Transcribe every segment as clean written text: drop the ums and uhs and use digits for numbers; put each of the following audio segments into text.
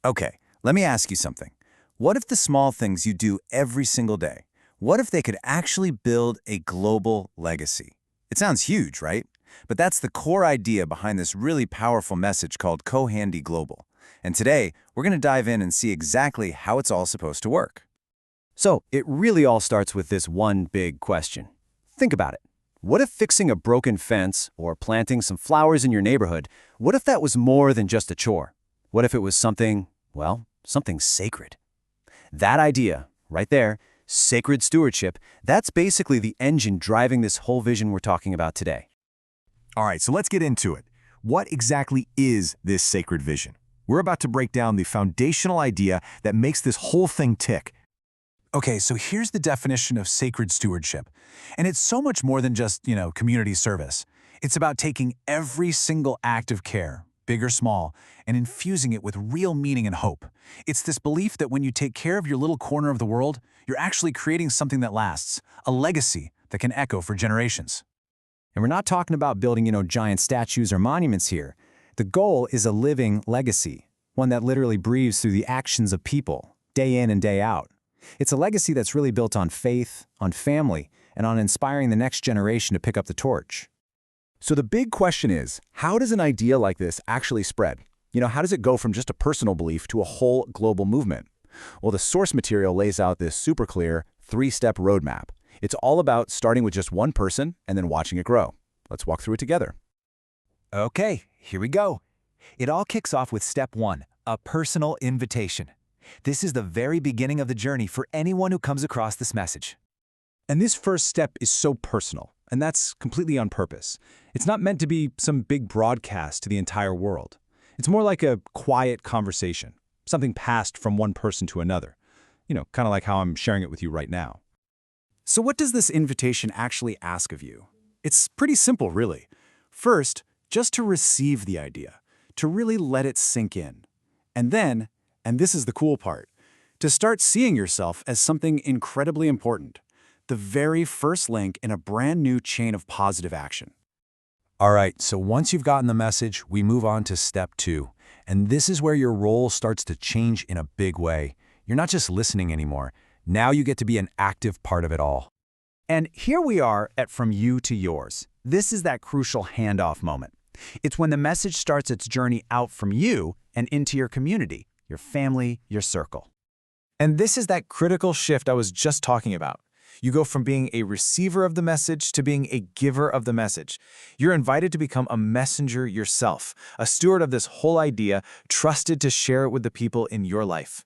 Okay, let me ask you something. What if the small things you do every single day, what if they could actually build a global legacy? It sounds huge, right? But that's the core idea behind this really powerful message called Co-Handy Global. And today, we're going to dive in and see exactly how it's all supposed to work. So, it really all starts with this one big question. Think about it. What if fixing a broken fence or planting some flowers in your neighborhood, what if that was more than just a chore? What if it was something, well, something sacred? That idea, right there, sacred stewardship, that's basically the engine driving this whole vision we're talking about today. All right, so let's get into it. What exactly is this sacred vision? We're about to break down the foundational idea that makes this whole thing tick. Okay, so here's the definition of sacred stewardship. And it's so much more than just, community service. It's about taking every single act of care, big or small, and infusing it with real meaning and hope. It's this belief that when you take care of your little corner of the world, you're actually creating something that lasts, a legacy that can echo for generations. And we're not talking about building, giant statues or monuments here. The goal is a living legacy, one that literally breathes through the actions of people, day in and day out. It's a legacy that's really built on faith, on family, and on inspiring the next generation to pick up the torch. So the big question is, how does an idea like this actually spread? How does it go from just a personal belief to a whole global movement? Well, the source material lays out this super clear, three-step roadmap. It's all about starting with just one person and then watching it grow. Let's walk through it together. Okay, here we go. It all kicks off with step 1, a personal invitation. This is the very beginning of the journey for anyone who comes across this message. And this first step is so personal, and that's completely on purpose. It's not meant to be some big broadcast to the entire world. It's more like a quiet conversation, something passed from one person to another. Kind of like how I'm sharing it with you right now. So what does this invitation actually ask of you? It's pretty simple, really. First, just to receive the idea, to really let it sink in. And then, and this is the cool part, to start seeing yourself as something incredibly important, the very first link in a brand new chain of positive action. All right, so once you've gotten the message, we move on to step 2. And this is where your role starts to change in a big way. You're not just listening anymore. Now you get to be an active part of it all. And here we are at From You to Yours. This is that crucial handoff moment. It's when the message starts its journey out from you and into your community, your family, your circle. And this is that critical shift I was just talking about. You go from being a receiver of the message to being a giver of the message. You're invited to become a messenger yourself, a steward of this whole idea, trusted to share it with the people in your life.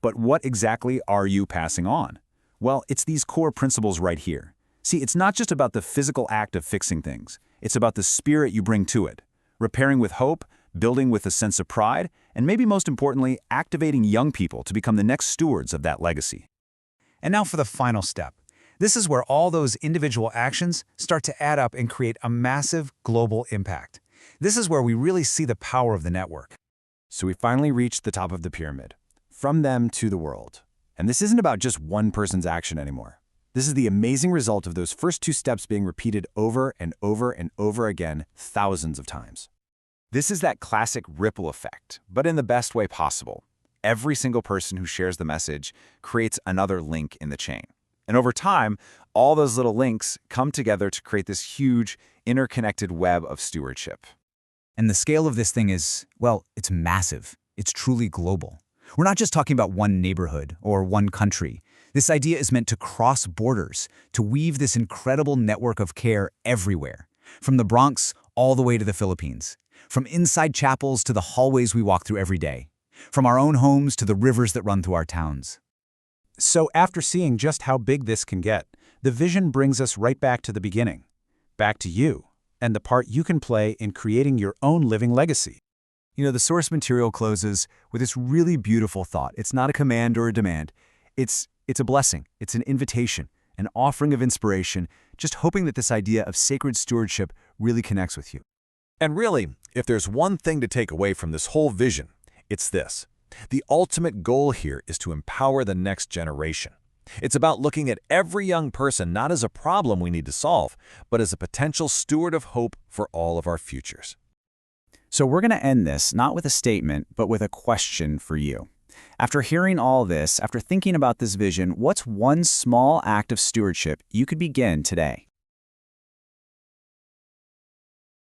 But what exactly are you passing on? Well, it's these core principles right here. See, it's not just about the physical act of fixing things. It's about the spirit you bring to it. Repairing with hope, building with a sense of pride, and maybe most importantly, activating young people to become the next stewards of that legacy. And now for the final step. This is where all those individual actions start to add up and create a massive global impact. This is where we really see the power of the network. So we finally reached the top of the pyramid. From them to the world. And this isn't about just one person's action anymore. This is the amazing result of those first 2 steps being repeated over and over and over again, thousands of times. This is that classic ripple effect, but in the best way possible. Every single person who shares the message creates another link in the chain. And over time, all those little links come together to create this huge, interconnected web of stewardship. And the scale of this thing is, well, it's massive. It's truly global. We're not just talking about one neighborhood or one country. This idea is meant to cross borders, to weave this incredible network of care everywhere, from the Bronx all the way to the Philippines, from inside chapels to the hallways we walk through every day, from our own homes to the rivers that run through our towns. So after seeing just how big this can get, the vision brings us right back to the beginning, back to you, and the part you can play in creating your own living legacy. The source material closes with this really beautiful thought. It's not a command or a demand. It's a blessing. It's an invitation, an offering of inspiration, just hoping that this idea of sacred stewardship really connects with you. And really, if there's one thing to take away from this whole vision, it's this. The ultimate goal here is to empower the next generation. It's about looking at every young person not as a problem we need to solve, but as a potential steward of hope for all of our futures. So we're going to end this not with a statement, but with a question for you. After hearing all this, after thinking about this vision, what's one small act of stewardship you could begin today?